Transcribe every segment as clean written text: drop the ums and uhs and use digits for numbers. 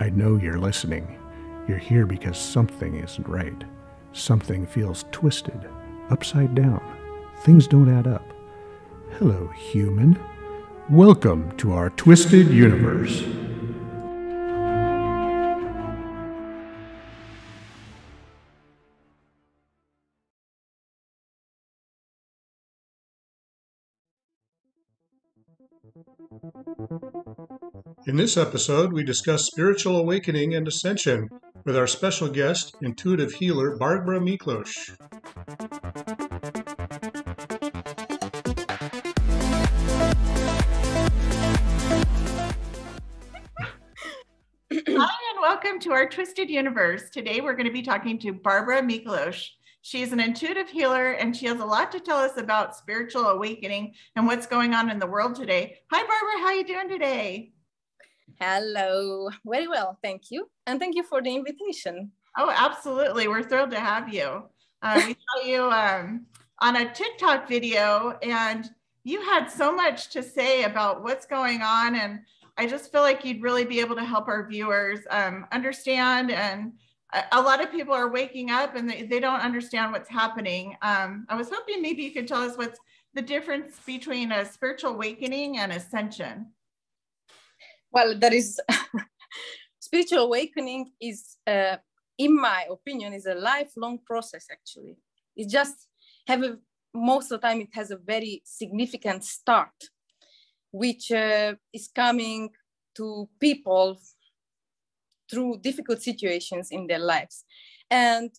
I know you're listening. You're here because something isn't right. Something feels twisted, upside down. Things don't add up. Hello, human. Welcome to our twisted universe. In this episode, we discuss spiritual awakening and ascension with our special guest, intuitive healer Barbara Miklos. Hi, and welcome to our Twisted Universe. Today, we're going to be talking to Barbara Miklos. She's an intuitive healer, and she has a lot to tell us about spiritual awakening and what's going on in the world today. Hi, Barbara. How are you doing today? Hello. Very well. Thank you. And thank you for the invitation. Oh, absolutely. We're thrilled to have you. We saw you on a TikTok video, and you had so much to say about what's going on. And I just feel like you'd really be able to help our viewers understand. And a lot of people are waking up and they don't understand what's happening. I was hoping maybe you could tell us what's the difference between a spiritual awakening and ascension. Well, there is spiritual awakening is, in my opinion, is a lifelong process. Actually, it just most of the time it has a very significant start, which is coming to people through difficult situations in their lives. And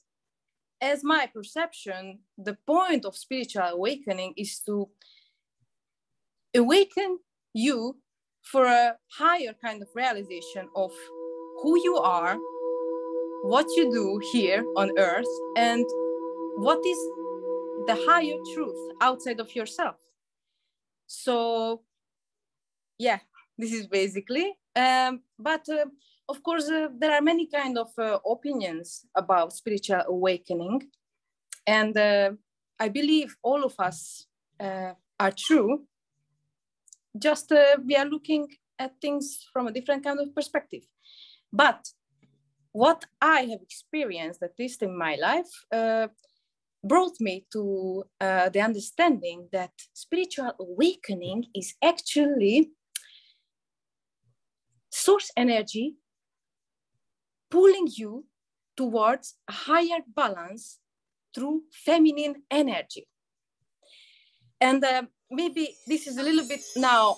as my perception, the point of spiritual awakening is to awaken you for a higher kind of realization of who you are, what you do here on earth, and what is the higher truth outside of yourself. So yeah, this is basically, but of course, there are many kind of opinions about spiritual awakening. And I believe all of us are true. Just we are looking at things from a different kind of perspective. But what I have experienced, at least in my life, brought me to the understanding that spiritual awakening is actually source energy pulling you towards a higher balance through feminine energy. And maybe this is a little bit now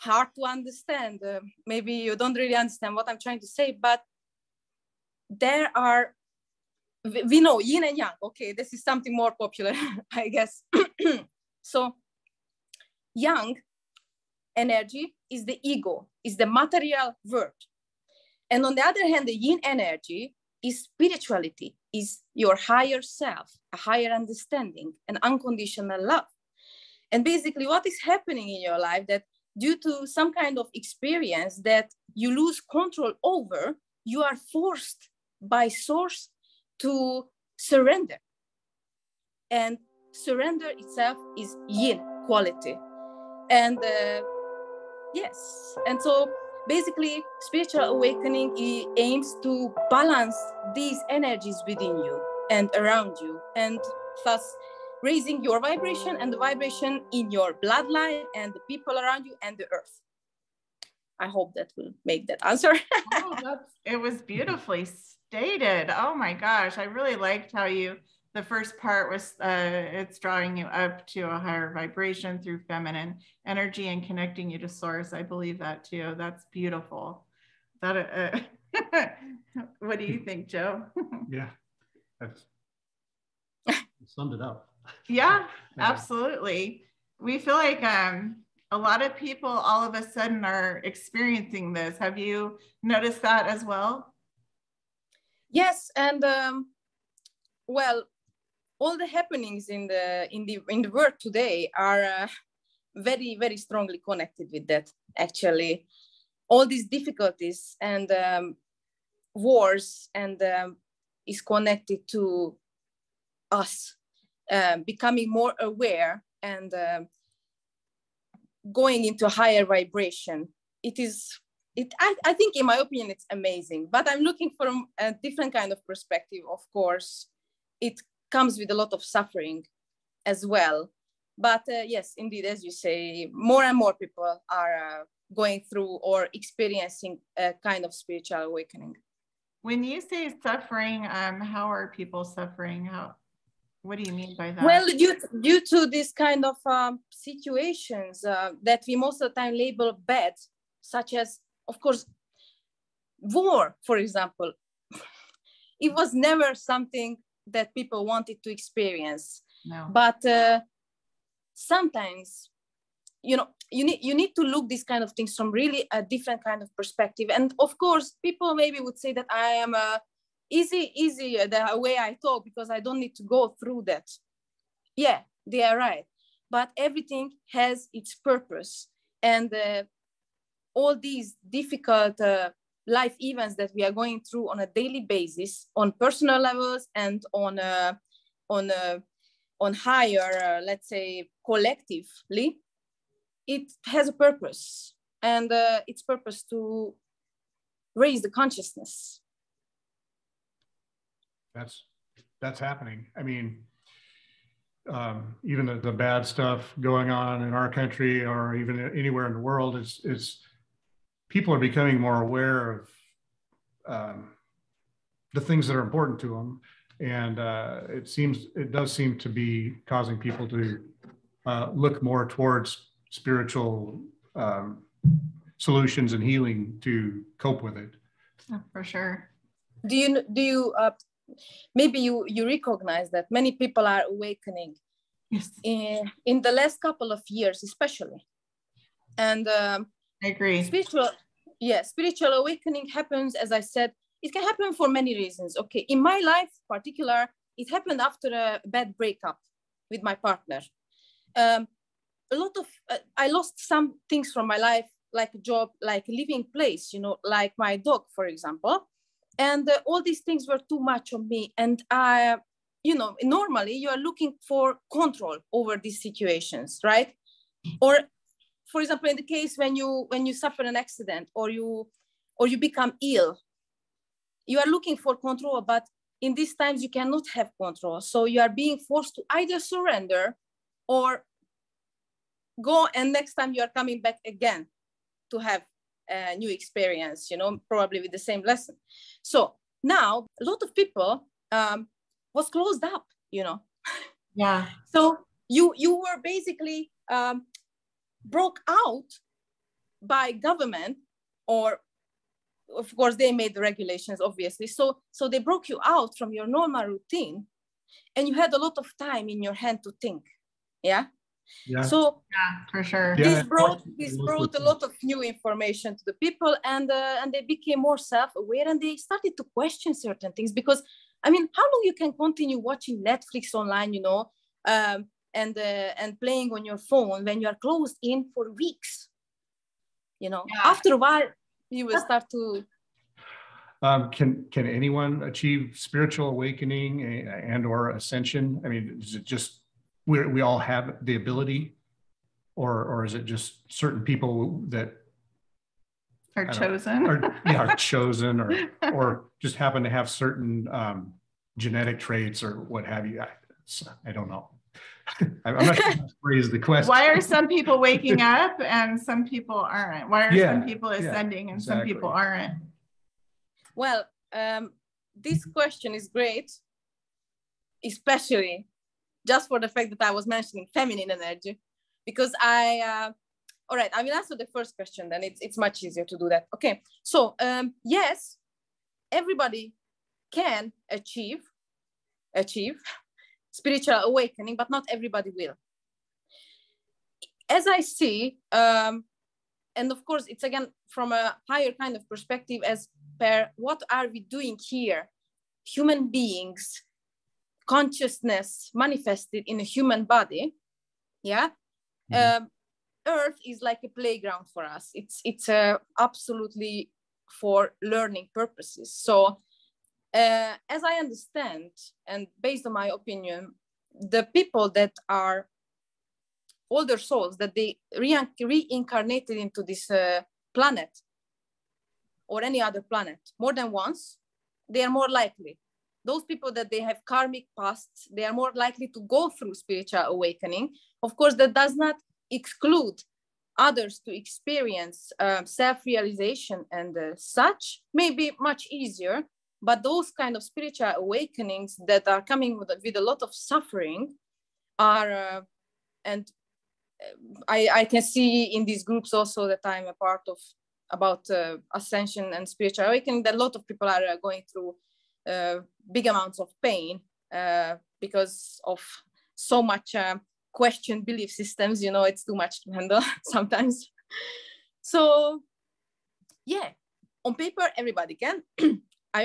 hard to understand. Maybe you don't really understand what I'm trying to say, but there are, we know yin and yang. Okay, this is something more popular, I guess. So yang energy is the ego, is the material world. And on the other hand, the yin energy is spirituality, is your higher self, a higher understanding, and unconditional love. And basically what is happening in your life that due to some kind of experience that you lose control over, you are forced by source to surrender. And surrender itself is yin quality. And yes, and so basically spiritual awakening aims to balance these energies within you and around you, and thus raising your vibration and the vibration in your bloodline and the people around you and the earth. I hope that will make that answer. Oh, it was beautifully stated. Oh my gosh. I really liked how the first part was, it's drawing you up to a higher vibration through feminine energy and connecting you to source. I believe that too. That's beautiful. That, what do you think, Joe? Yeah, that's summed it up. Yeah, absolutely. We feel like a lot of people all of a sudden are experiencing this. Have you noticed that as well? Yes, and well, all the happenings in the world today are very, very strongly connected with that. Actually, all these difficulties and wars and is connected to us becoming more aware and going into a higher vibration. It is I think, in my opinion, it's amazing, but I'm looking from a different kind of perspective. Of course, it comes with a lot of suffering as well. But yes, indeed, as you say, more and more people are going through or experiencing a kind of spiritual awakening. When you say suffering, how are people suffering? What do you mean by that? Well, due to this kind of situations that we most of the time label bad, such as, of course, war, for example. It was never something that people wanted to experience. No. But sometimes, you need to look these kind of things from really a different kind of perspective. And of course, people maybe would say that I am easy the way I talk because I don't need to go through that. Yeah, they are right. But everything has its purpose. And all these difficult life events that we are going through on a daily basis, on personal levels and on higher, let's say, collectively, it has a purpose, and its purpose to raise the consciousness. That's happening. I mean, even the bad stuff going on in our country or even anywhere in the world is people are becoming more aware of the things that are important to them. And it does seem to be causing people to look more towards spiritual solutions and healing to cope with it. Oh, for sure. Do you maybe you recognize that many people are awakening? Yes. In the last couple of years, especially. And I agree. Spiritual awakening happens, as I said, it can happen for many reasons. Okay, in my life, particular, it happened after a bad breakup with my partner. I lost some things from my life, like a job, like a living place, like my dog, for example. And all these things were too much on me. And normally you are looking for control over these situations, right? Or, for example, in the case when you suffer an accident or you become ill, you are looking for control, but in these times you cannot have control. So you are being forced to either surrender or go, and next time you are coming back again to have a new experience, probably with the same lesson. So now a lot of people was closed up, Yeah. So you were basically broke out by government, or of course they made the regulations, obviously. So they broke you out from your normal routine, and you had a lot of time in your hand to think. Yeah. Yeah. So yeah, for sure. This brought a lot of new information to the people, and they became more self-aware, and they started to question certain things. Because I mean, how long you can continue watching Netflix online, and playing on your phone when you are closed in for weeks? Yeah. After a while, you will start to. Can anyone achieve spiritual awakening and or ascension? I mean, is it just we all have the ability, or is it just certain people that are chosen, are chosen, or just happen to have certain genetic traits or what have you? I don't know. I'm not sure how to phrase the question. Why are some people waking up and some people aren't? Why are some people ascending and some people aren't? Well, this question is great, especially just for the fact that I was mentioning feminine energy, because all right, I will answer the first question, then it's much easier to do that. Okay, so yes, everybody can achieve spiritual awakening, but not everybody will. As I see, and of course, it's again from a higher kind of perspective, as per what are we doing here? Human beings, consciousness manifested in a human body. Yeah. Mm-hmm. Earth is like a playground for us. It's absolutely for learning purposes. So as I understand, and based on my opinion, the people that are older souls, that they reincarnated into this planet, or any other planet more than once, they are more likely. Those people that they have karmic pasts, they are more likely to go through spiritual awakening. Of course, that does not exclude others to experience self-realization and such, may be much easier. But those kind of spiritual awakenings that are coming with a lot of suffering are, and I can see in these groups also that I'm a part of, about ascension and spiritual awakening, that a lot of people are going through big amounts of pain because of so much questioned belief systems. You know, it's too much to handle sometimes. So yeah, on paper, everybody can.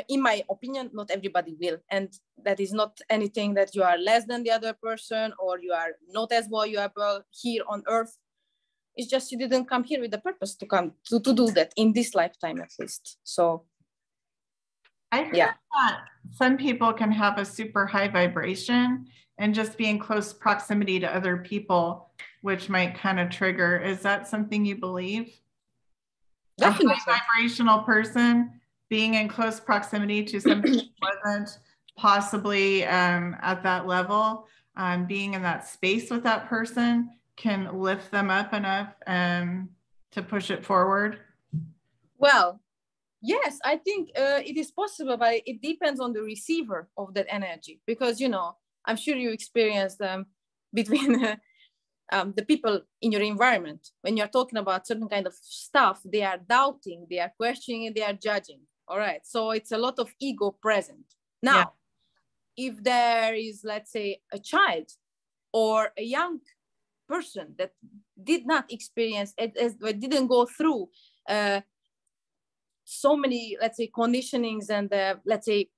In my opinion, not everybody will. And that is not anything that you are less than the other person or you are not as valuable here on earth. It's just you didn't come here with the purpose to come to do that in this lifetime, at least. So I've heard that some people can have a super high vibration and just be in close proximity to other people, which might kind of trigger. Is that something you believe? Definitely. A high vibrational person being in close proximity to somebody who wasn't possibly at that level, being in that space with that person can lift them up enough to push it forward? Well, yes, I think it is possible, but it depends on the receiver of that energy. Because, you know, I'm sure you experienced between the people in your environment. When you're talking about certain kind of stuff, they are doubting, they are questioning, they are judging. All right. So it's a lot of ego present. Now, if there is, let's say, a child or a young person that did not experience it, didn't go through so many, let's say, conditionings, and let's say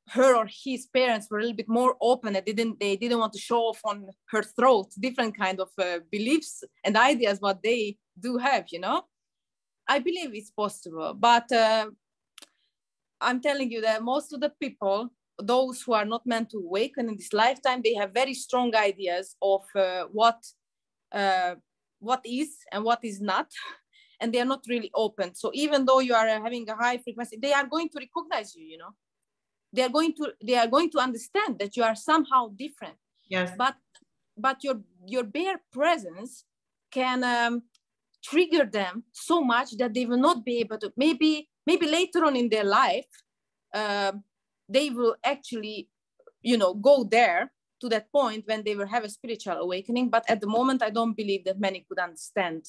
her or his parents were a little bit more open and they didn't want to show off on her throat different kind of beliefs and ideas what they do have, you know. I believe it's possible, but I'm telling you that most of the people, those who are not meant to awaken in this lifetime, they have very strong ideas of what is and what is not, and they are not really open. So even though you are having a high frequency, they are going to recognize you, you know. They are going to understand that you are somehow different. Yes. But your bare presence can trigger them so much that they will not be able to, maybe later on in their life, they will actually, you know, go there to that point when they will have a spiritual awakening. But at the moment, I don't believe that many could understand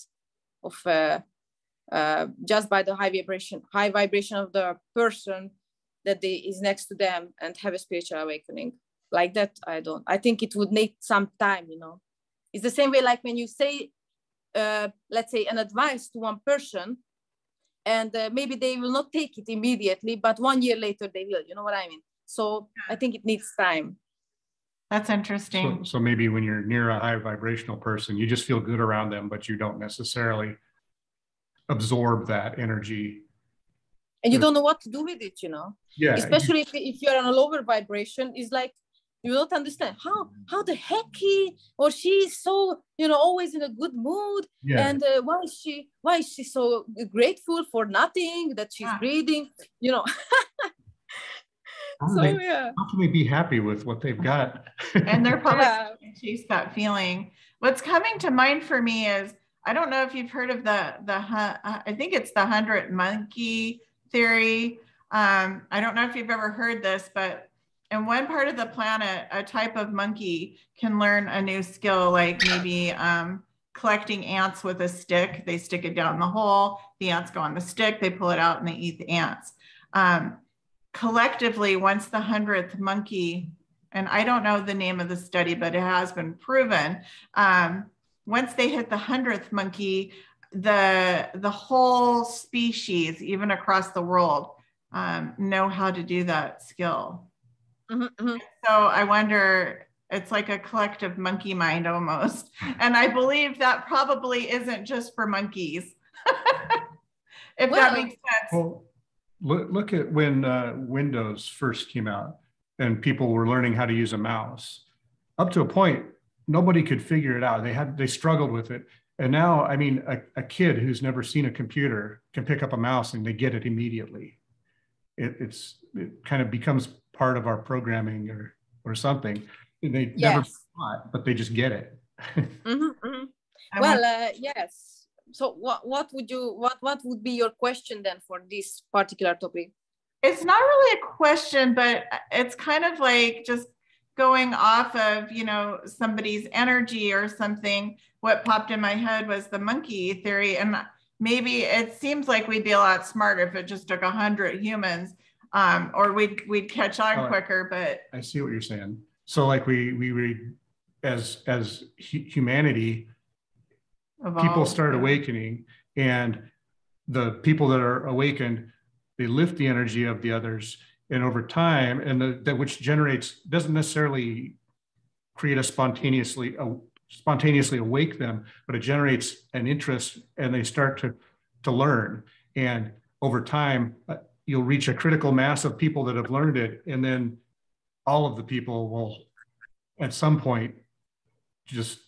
of just by the high vibration of the person that is next to them and have a spiritual awakening like that. I think it would need some time, you know. It's the same way like when you say, let's say, an advice to one person, and maybe they will not take it immediately, but 1 year later they will, you know what I mean? So I think it needs time. That's interesting. So maybe when you're near a high vibrational person, you just feel good around them, but you don't necessarily absorb that energy. And you don't know what to do with it, you know? Yeah. Especially if you're on a lower vibration, it's like, you don't understand how the heck he or she is so, you know, always in a good mood. Yeah. And why is she so grateful for nothing, that she's breathing, you know? How can they be happy with what they've got? And they're probably chase that feeling. What's coming to mind for me is, I don't know if you've heard of I think it's the 100 monkey theory. I don't know if you've ever heard this, but in one part of the planet, a type of monkey can learn a new skill, like maybe collecting ants with a stick. They stick it down the hole, the ants go on the stick, they pull it out and they eat the ants. Collectively, once the 100th monkey, and I don't know the name of the study, but it has been proven, once they hit the 100th monkey, the whole species, even across the world, know how to do that skill. Mm-hmm. So I wonder, it's like a collective monkey mind almost. And I believe that probably isn't just for monkeys. If that makes sense. Well, look at when Windows first came out and people were learning how to use a mouse. Up to a point, nobody could figure it out. They struggled with it. And now, I mean, a kid who's never seen a computer can pick up a mouse and they get it immediately. It kind of becomes part of our programming or something. They never thought, but they just get it. Well, yes. So what would be your question then for this particular topic? It's not really a question, but it's kind of like just going off of, you know, somebody's energy or something. What popped in my head was the monkey theory. And maybe it seems like we'd be a lot smarter if it just took 100 humans, or we'd catch on quicker. But I see what you're saying. So like we read as humanity, people start awakening, and the people that are awakened, they lift the energy of the others, and over time, and that which doesn't necessarily create a spontaneously awake them, but it generates an interest, and they start to learn. And over time, you'll reach a critical mass of people that have learned it, and then all of the people will, at some point, just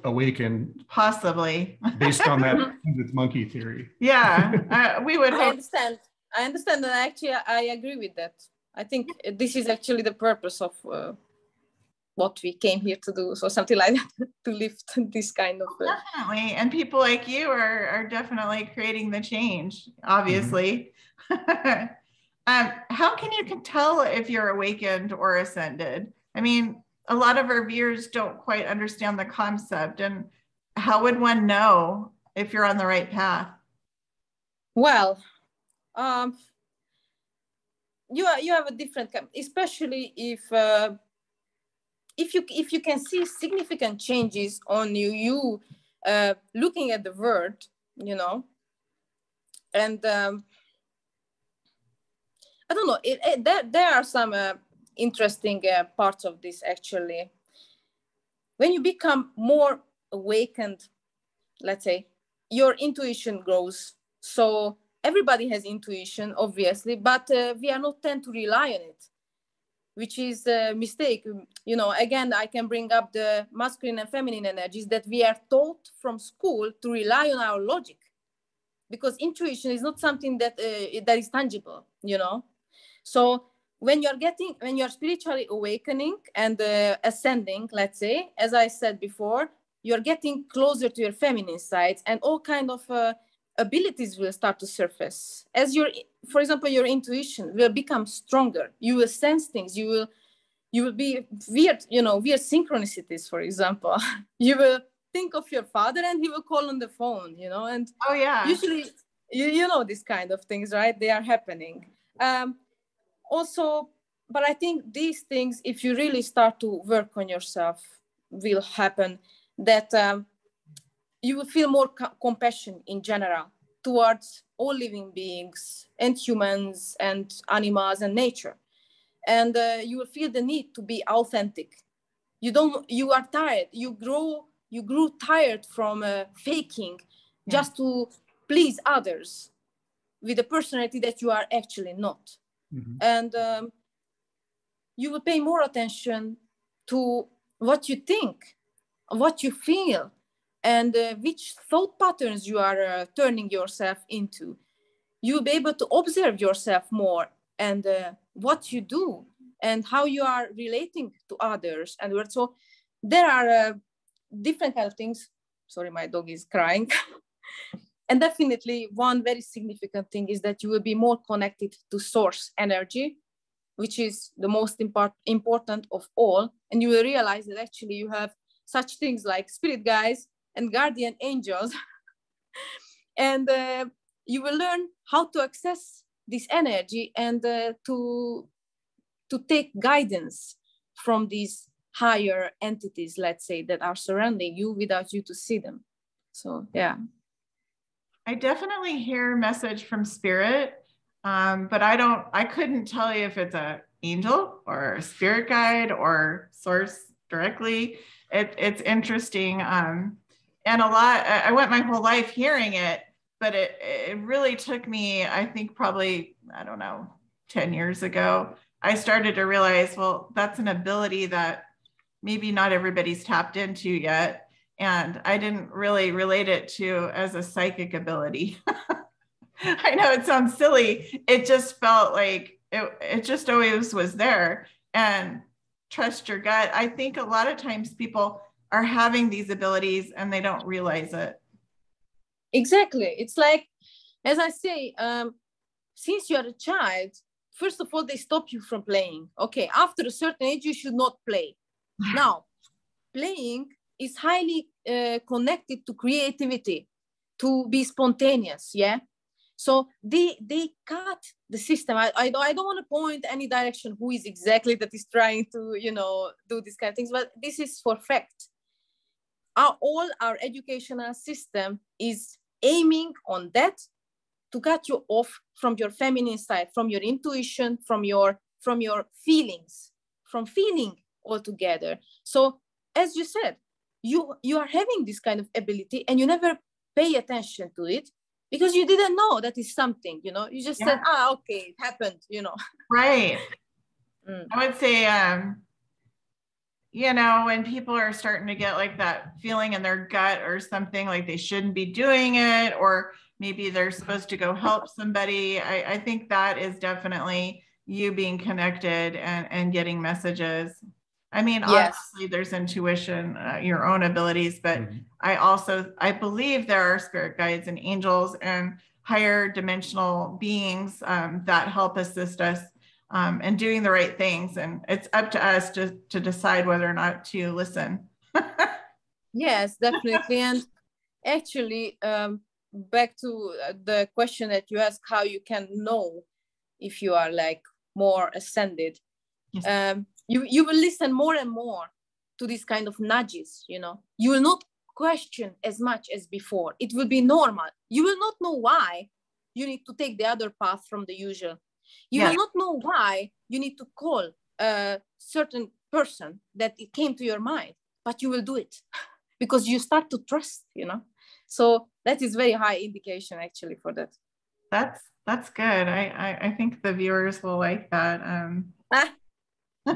awaken, possibly based on that monkey theory. Yeah, we would hope. I understand, and actually I agree with that. I think this is actually the purpose of what we came here to do, so something like that, to lift this kind of definitely. And people like you are definitely creating the change, obviously. How can you tell if you're awakened or ascended? I mean, a lot of our viewers don't quite understand the concept, and how would one know if you're on the right path? Well, you have a different, especially if you can see significant changes on you looking at the world, you know, and I don't know, there are some interesting parts of this actually. When you become more awakened, let's say, your intuition grows. So everybody has intuition, obviously, but we are not tend to rely on it, which is a mistake. You know, again, I can bring up the masculine and feminine energies that we are taught from school to rely on our logic, because intuition is not something that is tangible, you know. So when you're spiritually awakening and ascending, let's say, as I said before, you're getting closer to your feminine side, and all kind of abilities will start to surface. As for example, your intuition will become stronger. You will sense things. You will be weird synchronicities, for example. You will think of your father and he will call on the phone, you know, and usually, you know, these kind of things, right? They are happening. Also, but I think these things, if you really start to work on yourself, will happen, that you will feel more compassion in general towards all living beings and humans and animals and nature. And you will feel the need to be authentic. You are tired. You grew tired from faking just to please others with a personality that you are actually not. And you will pay more attention to what you think, what you feel, and which thought patterns you are turning yourself into. You'll be able to observe yourself more, and what you do and how you are relating to others. And so there are different kind of things. Sorry, my dog is crying. And definitely one very significant thing is that you will be more connected to source energy, which is the most important of all. And you will realize that actually you have such things like spirit guides and guardian angels. And you will learn how to access this energy and to take guidance from these higher entities, let's say, that are surrounding you without you to see them. So, yeah. I definitely hear a message from spirit, but I couldn't tell you if it's an angel or a spirit guide or source directly. It's interesting. And I went my whole life hearing it, but it really took me, I think probably, I don't know, 10 years ago, I started to realize, well, that's an ability that maybe not everybody's tapped into yet. And I didn't really relate it to as a psychic ability. I know it sounds silly. It just felt like it just always was there. And trust your gut. I think a lot of times people are having these abilities and they don't realize it. Exactly. It's like, as I say, since you're a child, first of all, they stop you from playing. Okay, after a certain age, you should not play. Now, playing is highly connected to creativity, to be spontaneous, yeah? So they cut the system. I don't want to point any direction who is exactly that is trying to, do these kind of things, but this is for fact. All our educational system is aiming on that, to cut you off from your feminine side, from your intuition, from your feelings, from feeling altogether. So as you said, you are having this kind of ability and you never pay attention to it because you didn't know that is something, you just said, okay, it happened, Right. I would say, when people are starting to get like that feeling in their gut or something, like they shouldn't be doing it, or maybe they're supposed to go help somebody. I think that is definitely you being connected and getting messages. I mean, yes, obviously there's intuition, your own abilities, but I believe there are spirit guides and angels and higher dimensional beings that help assist us and doing the right things. And it's up to us to decide whether or not to listen. Yes, definitely. And actually, back to the question that you asked, how you can know if you are like more ascended. Yes. You will listen more and more to these kind of nudges, you will not question as much as before. It will be normal. You will not know why you need to take the other path from the usual. You will not know why you need to call a certain person that it came to your mind, but you will do it because you start to trust, So that is very high indication actually for that. That's good. I think the viewers will like that.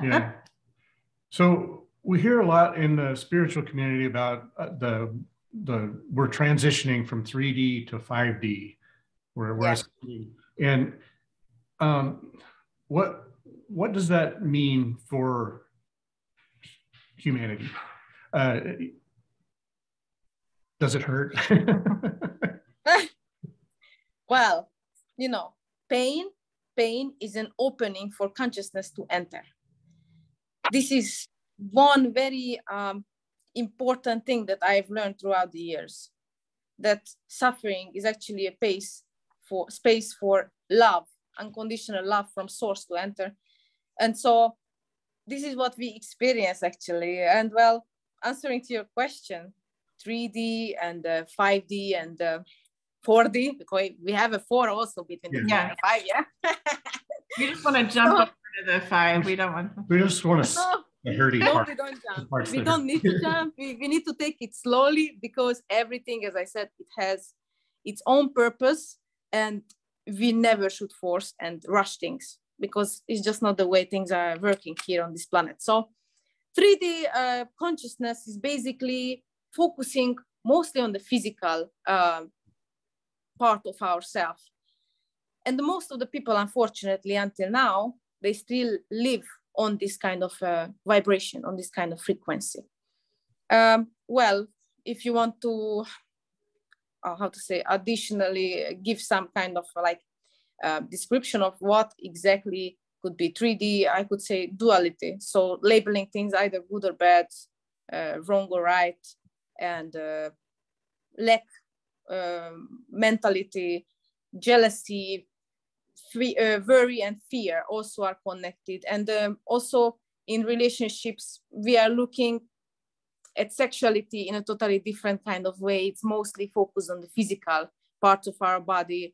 Yeah. So we hear a lot in the spiritual community about we're transitioning from 3D to 5D. And what does that mean for humanity? Does it hurt? Well, pain is an opening for consciousness to enter. This is one very important thing that I've learned throughout the years, that suffering is actually a space for love, unconditional love from source to enter. And so this is what we experience actually. And well, answering to your question, 3D and 5D and 4D, because we have a 4 also between the 3 and the 5, yeah? We just want to jump over to the 5. We don't want to. We just want to the hurdy part. We don't jump. We don't need to jump. We need to take it slowly because everything, as I said, it has its own purpose and we never should force and rush things because it's just not the way things are working here on this planet. So 3D consciousness is basically focusing mostly on the physical part of ourselves. And most of the people, unfortunately, until now, they still live on this kind of vibration, on this kind of frequency. Well, if you want to, additionally give some kind of like description of what exactly could be 3D, I could say duality. So labeling things either good or bad, wrong or right, and lack mentality, jealousy, worry and fear also are connected. And also in relationships, we are looking at sexuality in a totally different kind of way. It's mostly focused on the physical part of our body.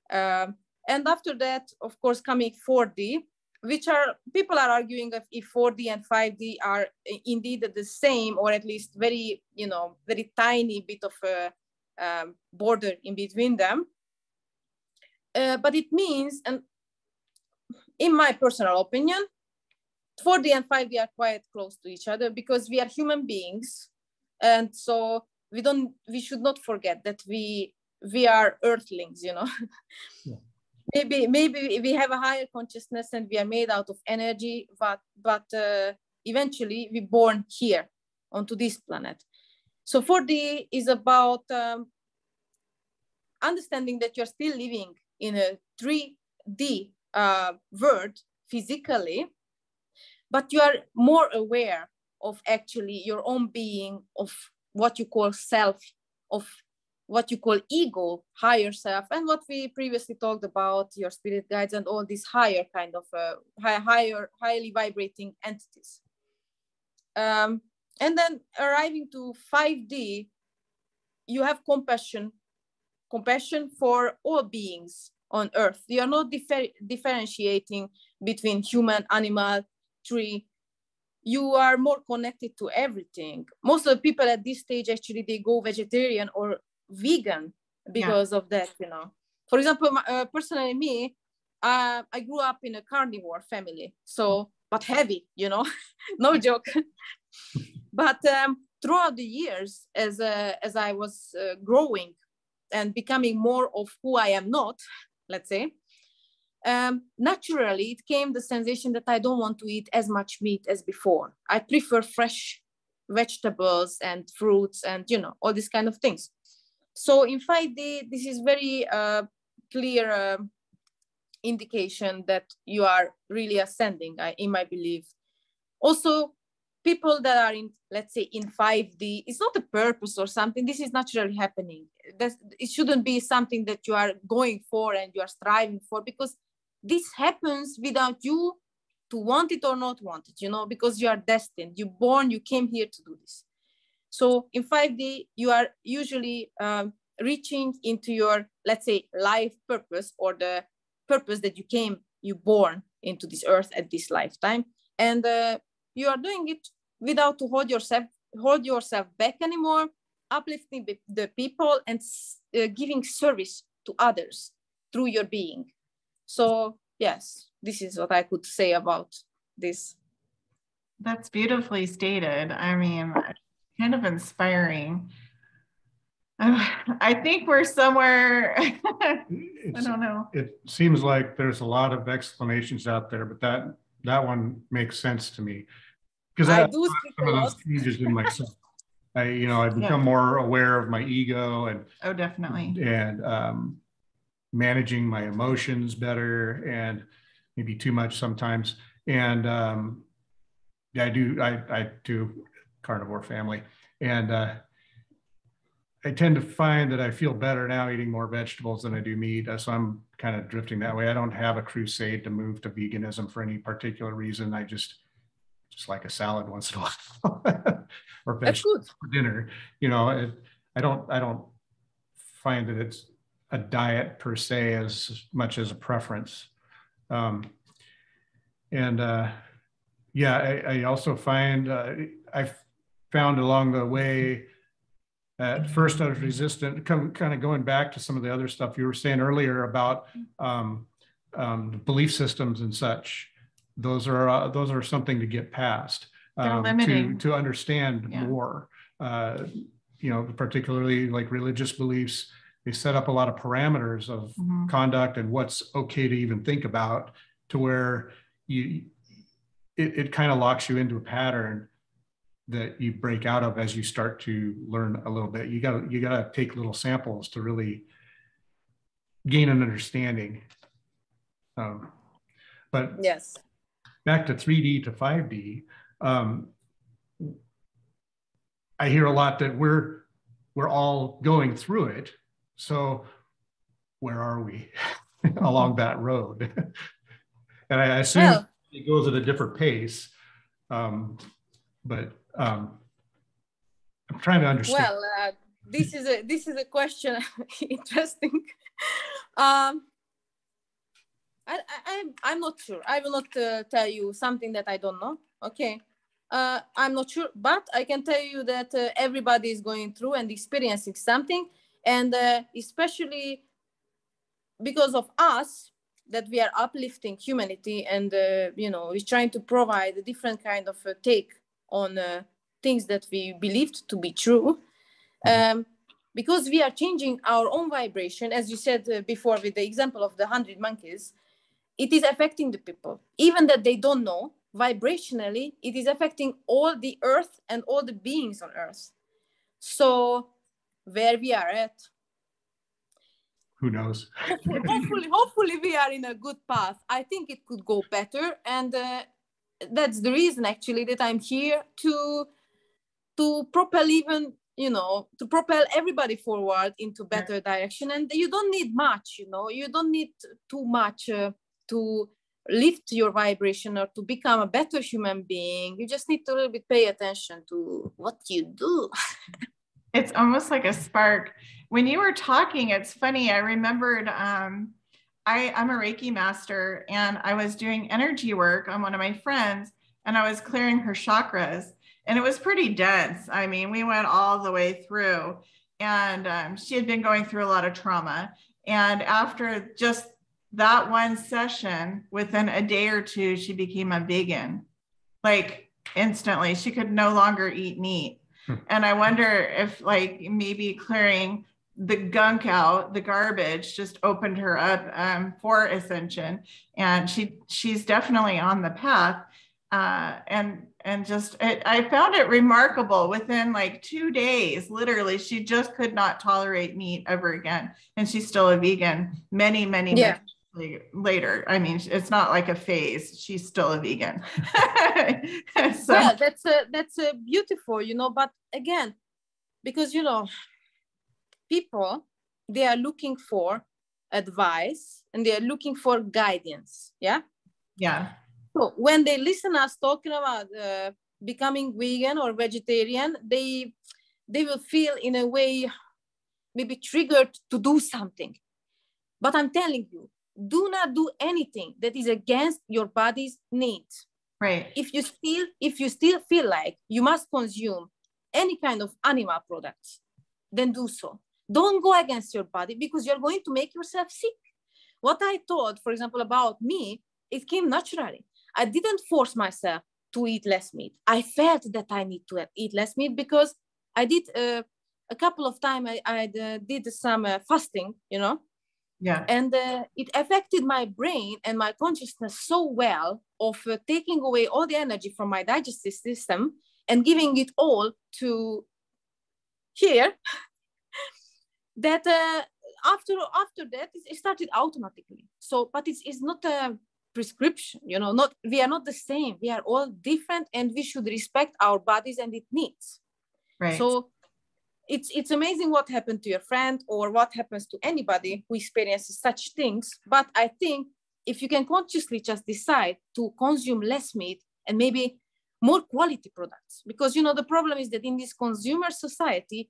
And after that, of course, coming 4D, which people are arguing if 4D and 5D are indeed the same, or at least very, very tiny bit of a border in between them. But it means, and in my personal opinion, 4D and 5D are quite close to each other because we are human beings And so we should not forget that we are earthlings, you know. Yeah. Maybe we have a higher consciousness and we are made out of energy, but eventually we're born here onto this planet. So 4D is about understanding that you're still living in a 3D world physically, but you are more aware of actually your own being, of what you call self, of what you call ego, higher self, and what we previously talked about, your spirit guides and all these higher kind of highly vibrating entities. And then arriving to 5D, you have compassion for all beings on earth. You are not differentiating between human, animal, tree. You are more connected to everything. Most of the people at this stage, actually, they go vegetarian or vegan because of that, you know. For example, personally me, I grew up in a carnivore family, so, but heavy, you know, no joke. But throughout the years, as I was growing and becoming more of who I am not, let's say, naturally it came the sensation that I don't want to eat as much meat as before. I prefer fresh vegetables and fruits and, you know, all these kind of things. So in 5D, this is very clear indication that you are really ascending, in my belief. Also, people that are in, let's say, in 5D, it's not a purpose or something. This is naturally happening. It shouldn't be something that you are going for and you are striving for, because this happens without you to want it or not want it, you know, because you are destined. You're born, you came here to do this. So in 5D, you are usually reaching into your, let's say, life purpose, or the purpose that you born into this earth at this lifetime. And you are doing it without to hold yourself back anymore, uplifting the people and giving service to others through your being. So yes, this is what I could say about this. That's beautifully stated. I mean, kind of inspiring. I think we're somewhere, I don't know. It seems like there's a lot of explanations out there, but that one makes sense to me. Because I do some of those changes in myself. I've become more aware of my ego and definitely, and managing my emotions better, and maybe too much sometimes. And I do carnivore family, and I tend to find that I feel better now eating more vegetables than I do meat. So I'm kind of drifting that way. I don't have a crusade to move to veganism for any particular reason. I just like a salad once in a while or vegetables for dinner. I don't find that it's a diet per se as much as a preference. I also find I found along the way, at first I was resistant, kind of going back to some of the other stuff you were saying earlier about belief systems and such. Those are something to get past, to understand more. Particularly like religious beliefs, they set up a lot of parameters of conduct and what's okay to even think about, to where it kind of locks you into a pattern that you break out of as you start to learn a little bit. You gotta take little samples to really gain an understanding. But yes, back to 3D to 5D, I hear a lot that we're all going through it. So where are we along that road? And I assume it goes at a different pace. But I'm trying to understand. Well, this is a question interesting. I'm not sure. I will not tell you something that I don't know. Okay. I'm not sure, but I can tell you that everybody is going through and experiencing something, and especially because of us, that we are uplifting humanity, and we're trying to provide a different kind of take on things that we believed to be true. Because we are changing our own vibration, as you said before with the example of the 100 monkeys, it is affecting the people, even that they don't know. Vibrationally, it is affecting all the earth and all the beings on earth. So where we are at, who knows? hopefully we are in a good path. I think it could go better, and that's the reason actually that I'm here to propel even, to propel everybody forward into better direction. And you don't need much, you don't need too much to lift your vibration or to become a better human being. You just need to a little bit pay attention to what you do. It's almost like a spark. When you were talking, it's funny. I remembered I'm a Reiki master, and I was doing energy work on one of my friends, and I was clearing her chakras, and it was pretty dense. I mean, we went all the way through, and she had been going through a lot of trauma. And after just that one session, within a day or two, she became a vegan, like instantly. She could no longer eat meat. And I wonder if like maybe clearing the gunk out, the garbage, just opened her up for Ascension. And she's definitely on the path. I found it remarkable. Within like 2 days, literally, she just could not tolerate meat ever again. And she's still a vegan many months later. I mean, it's not like a phase. She's still a vegan. So. Well, that's a beautiful, but again, because, people, they are looking for advice and they are looking for guidance. Yeah. So when they listen us talking about becoming vegan or vegetarian, they will feel in a way maybe triggered to do something. But I'm telling you, do not do anything that is against your body's needs. Right. If you still feel like you must consume any kind of animal products, then do so. Don't go against your body, because you're going to make yourself sick. What I thought, for example, about me, it came naturally. I didn't force myself to eat less meat. I felt that I need to eat less meat, because I did a couple of times, I did some fasting, Yeah. And it affected my brain and my consciousness so well of taking away all the energy from my digestive system and giving it all to here, that after that, it started automatically. So, but it's not a prescription, we are not the same. We are all different, and we should respect our bodies and its needs. Right. So it's amazing what happened to your friend, or what happens to anybody who experiences such things. But I think if you can consciously just decide to consume less meat and maybe more quality products, because the problem is that in this consumer society,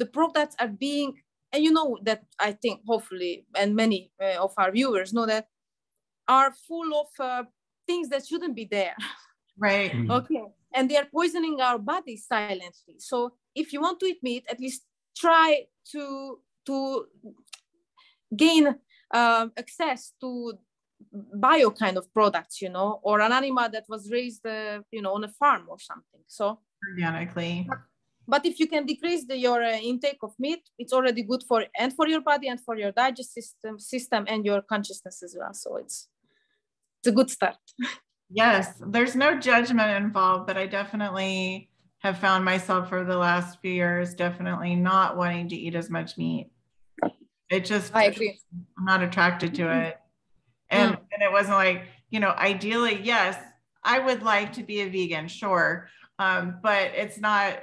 the products are being, and that I think hopefully, and many of our viewers know that, are full of things that shouldn't be there. Right. Okay. And they are poisoning our bodies silently. So if you want to eat meat, at least try to gain access to bio kind of products, or an animal that was raised, on a farm or something. So organically. But if you can decrease your intake of meat, it's already good for your body and for your digestive system and your consciousness as well. So it's a good start. Yes, there's no judgment involved, but I definitely have found myself for the last few years definitely not wanting to eat as much meat. I agree. I'm not attracted to it. And it wasn't like, ideally, yes, I would like to be a vegan, sure. But it's not,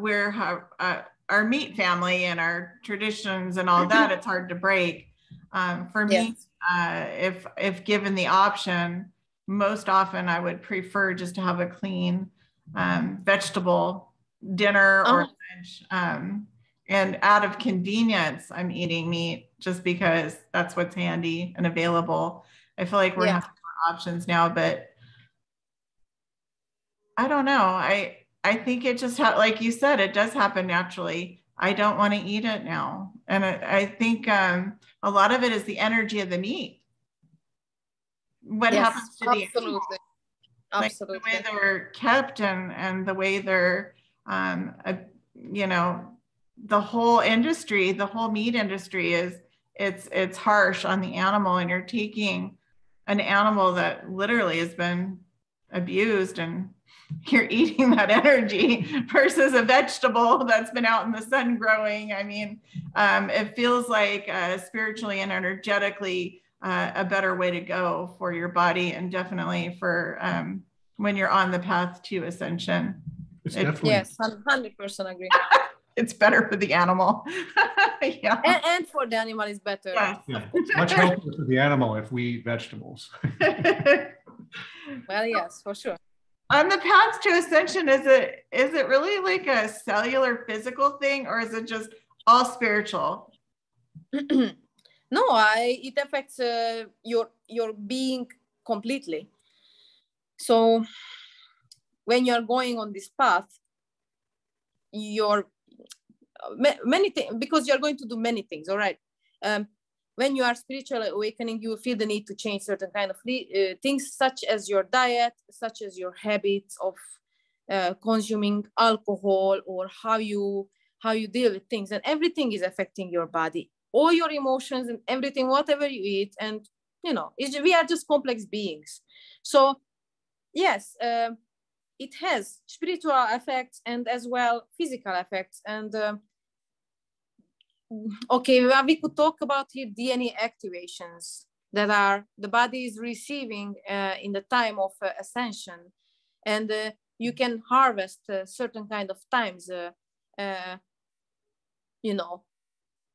we're our meat family and our traditions and all that, it's hard to break. For me, if given the option, most often I would prefer just to have a clean vegetable dinner or lunch. And out of convenience, I'm eating meat just because that's what's handy and available. I feel like we're having more options now, but I don't know. I think it just, like you said, it does happen naturally. I don't want to eat it now. And I think a lot of it is the energy of the meat. What happens to the animal? Absolutely. Like the way they're kept and the way they're, you know, the whole industry, the whole meat industry is, it's harsh on the animal, and you're taking an animal that literally has been abused and you're eating that energy versus a vegetable that's been out in the sun growing. I mean, it feels like spiritually and energetically a better way to go for your body, and definitely for when you're on the path to ascension. It's definitely, yes, 100% agree. It's better for the animal. Yeah. And for the animal is better. Yes. yeah, it's much healthier for the animal if we eat vegetables. Well, yes, for sure. On the path to ascension, is it really like a cellular physical thing, or is it just all spiritual? No, it affects your being completely. So when you're going on this path, you're many things, because you're going to do many things. All right. When you are spiritually awakening, you feel the need to change certain kind of things, such as your diet, such as your habits of consuming alcohol, or how you deal with things, and everything is affecting your body, all your emotions and everything, whatever you eat. And you know, we are just complex beings. So yes, it has spiritual effects and as well physical effects. And okay, well, we could talk about here DNA activations that are the body is receiving in the time of ascension, and you can harvest certain kind of times, you know,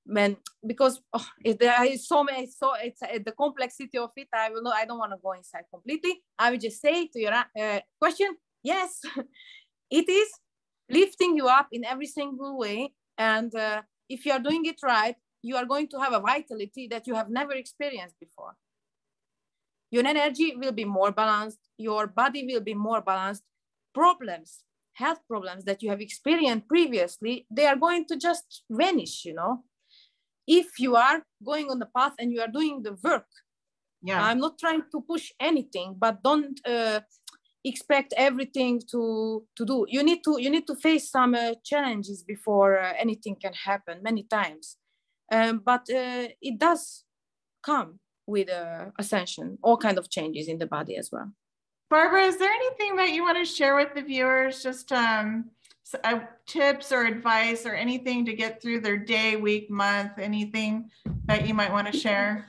when, because there is so many, so it's the complexity of it. I don't want to go inside completely. I will just say to your question, yes, it is lifting you up in every single way. And if you are doing it right, you are going to have a vitality that you have never experienced before. Your energy will be more balanced. Your body will be more balanced. Problems, health problems that you have experienced previously, they are going to just vanish, you know, if you are going on the path and you are doing the work. Yeah, I'm not trying to push anything, but don't expect everything to do. You need to face some challenges before anything can happen many times. But it does come with ascension, all kind of changes in the body as well. Barbara, is there anything that you want to share with the viewers? Just tips or advice or anything to get through their day, week, month, anything that you might want to share?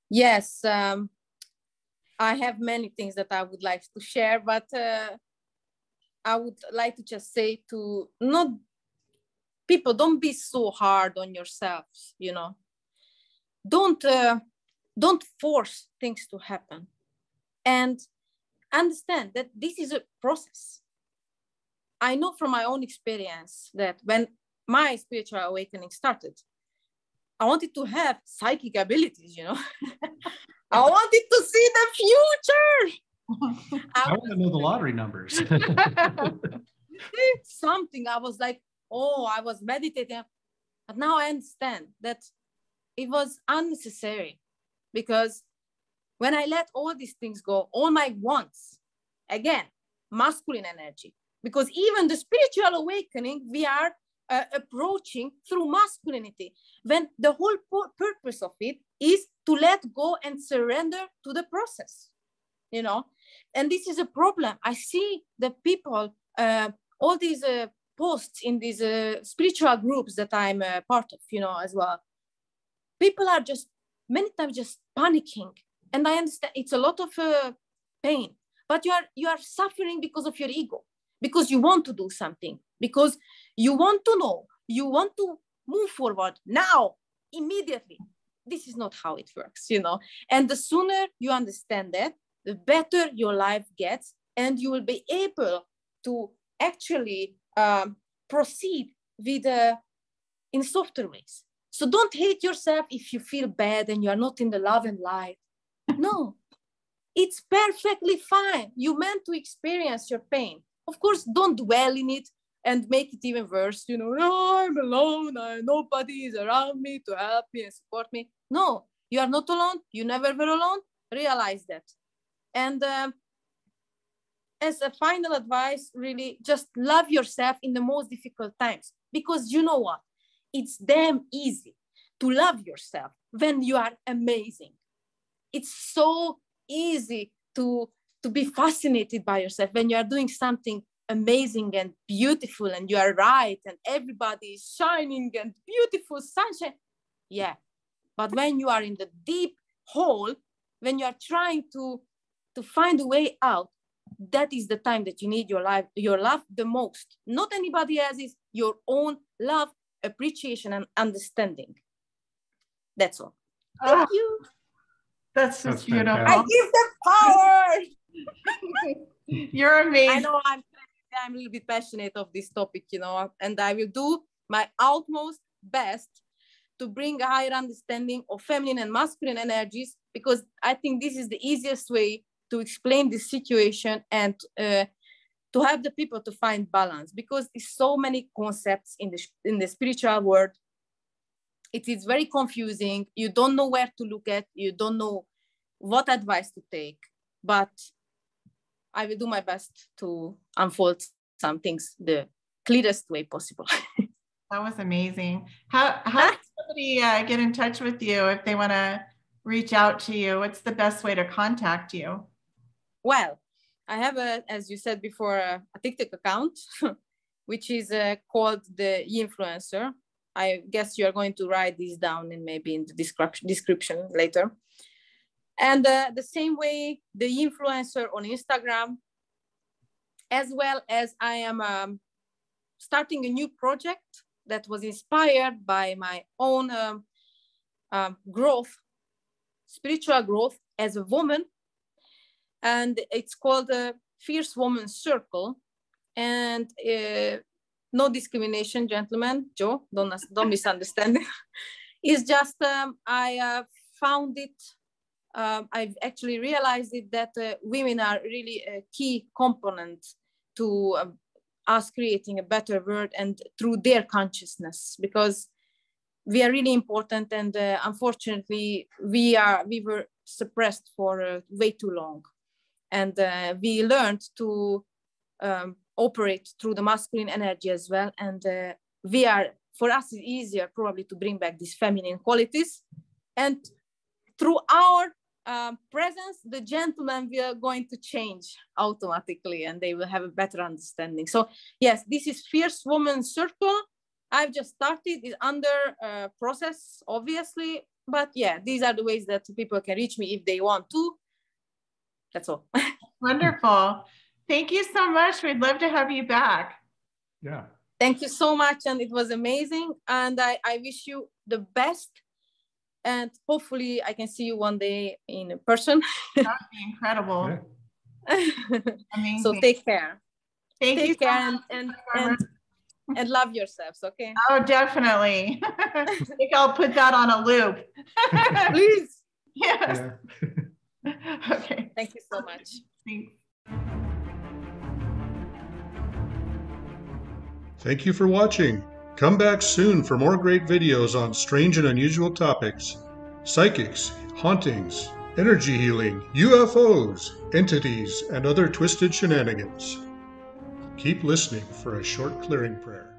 Yes, I have many things that I would like to share, but I would like to just say to people, don't be so hard on yourselves, you know. Don't force things to happen, and understand that this is a process. I know from my own experience that when my spiritual awakening started, I wanted to have psychic abilities, you know. I wanted to see the future. I want to know the lottery numbers. Something, I was like, oh, I was meditating. But now I understand that it was unnecessary, because when I let all these things go, all my wants, again, masculine energy, because even the spiritual awakening, we are approaching through masculinity, when the whole purpose of it is to let go and surrender to the process, you know. And this is a problem. I see the people, all these posts in these spiritual groups that I'm part of, you know, as well. People are just many times just panicking, and I understand it's a lot of pain, but you are suffering because of your ego, because you want to do something, because you want to know, you want to move forward now, immediately. This is not how it works, you know. And the sooner you understand that, the better your life gets, and you will be able to actually proceed with in softer ways. So don't hate yourself if you feel bad and you are not in the love and light. No, it's perfectly fine. You meant to experience your pain. Of course, don't dwell in it and make it even worse. You know, oh, I'm alone. Nobody is around me to help me and support me. No, you are not alone. You never were alone. Realize that. And as a final advice, really just love yourself in the most difficult times, because you know what? It's damn easy to love yourself when you are amazing. It's so easy to be fascinated by yourself when you are doing something amazing and beautiful and you are right and everybody is shining and beautiful sunshine. Yeah. But when you are in the deep hole, when you are trying to find a way out, that is the time that you need your love the most. Not anybody else's, your own love, appreciation, and understanding. That's all. Thank you. That's just beautiful. fantastic. I give the power. You're amazing. I know I'm a little bit passionate of this topic, and I will do my utmost best to bring a higher understanding of feminine and masculine energies, because I think this is the easiest way to explain this situation and to help the people to find balance, because there's so many concepts in the spiritual world. It is very confusing. You don't know where to look at. You don't know what advice to take, but I will do my best to unfold some things the clearest way possible. That was amazing. How does somebody get in touch with you if they want to reach out to you? What's the best way to contact you? Well, I have as you said before, a TikTok account, which is called the Influencer. I guess you're going to write this down and maybe in the description later. And the same way, the Influencer on Instagram, as well as I am starting a new project that was inspired by my own growth, spiritual growth as a woman. And it's called the Fierce Woman Circle. And no discrimination, gentlemen. Joe, don't misunderstand. It's just I found it. I've actually realized it that women are really a key component to us creating a better world, and through their consciousness, because we are really important, and unfortunately we were suppressed for way too long, and we learned to operate through the masculine energy as well, and for us it's easier probably to bring back these feminine qualities, and through our presence, the gentlemen will going to change automatically, and they will have a better understanding. So yes, this is Fierce Woman Circle. I've just started. It's under process, obviously, but yeah, these are the ways that people can reach me if they want to. That's all. Wonderful. Thank you so much. We'd love to have you back. Yeah. Thank you so much, and it was amazing, and I wish you the best. And hopefully I can see you one day in person. That would be incredible. Yeah. Amazing. So take care. Take care and love yourselves, okay? Oh, definitely. I think I'll put that on a loop. Please. Yes. Yeah. Okay. Thank you so much. Thanks. Thank you for watching. Come back soon for more great videos on strange and unusual topics: psychics, hauntings, energy healing, UFOs, entities, and other twisted shenanigans. Keep listening for a short clearing prayer.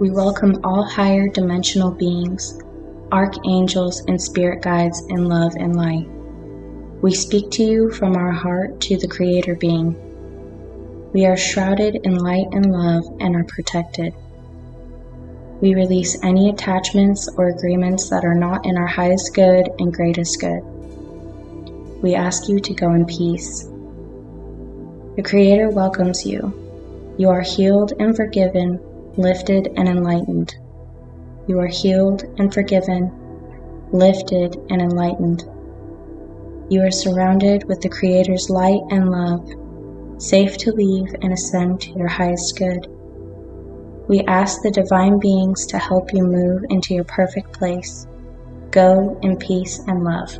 We welcome all higher dimensional beings, archangels, and spirit guides in love and light. We speak to you from our heart to the Creator being. We are shrouded in light and love and are protected. We release any attachments or agreements that are not in our highest good and greatest good. We ask you to go in peace. The Creator welcomes you. You are healed and forgiven, lifted and enlightened. You are healed and forgiven, lifted and enlightened. You are surrounded with the Creator's light and love. safe to leave and ascend to your highest good. We ask the divine beings to help you move into your perfect place. Go in peace and love.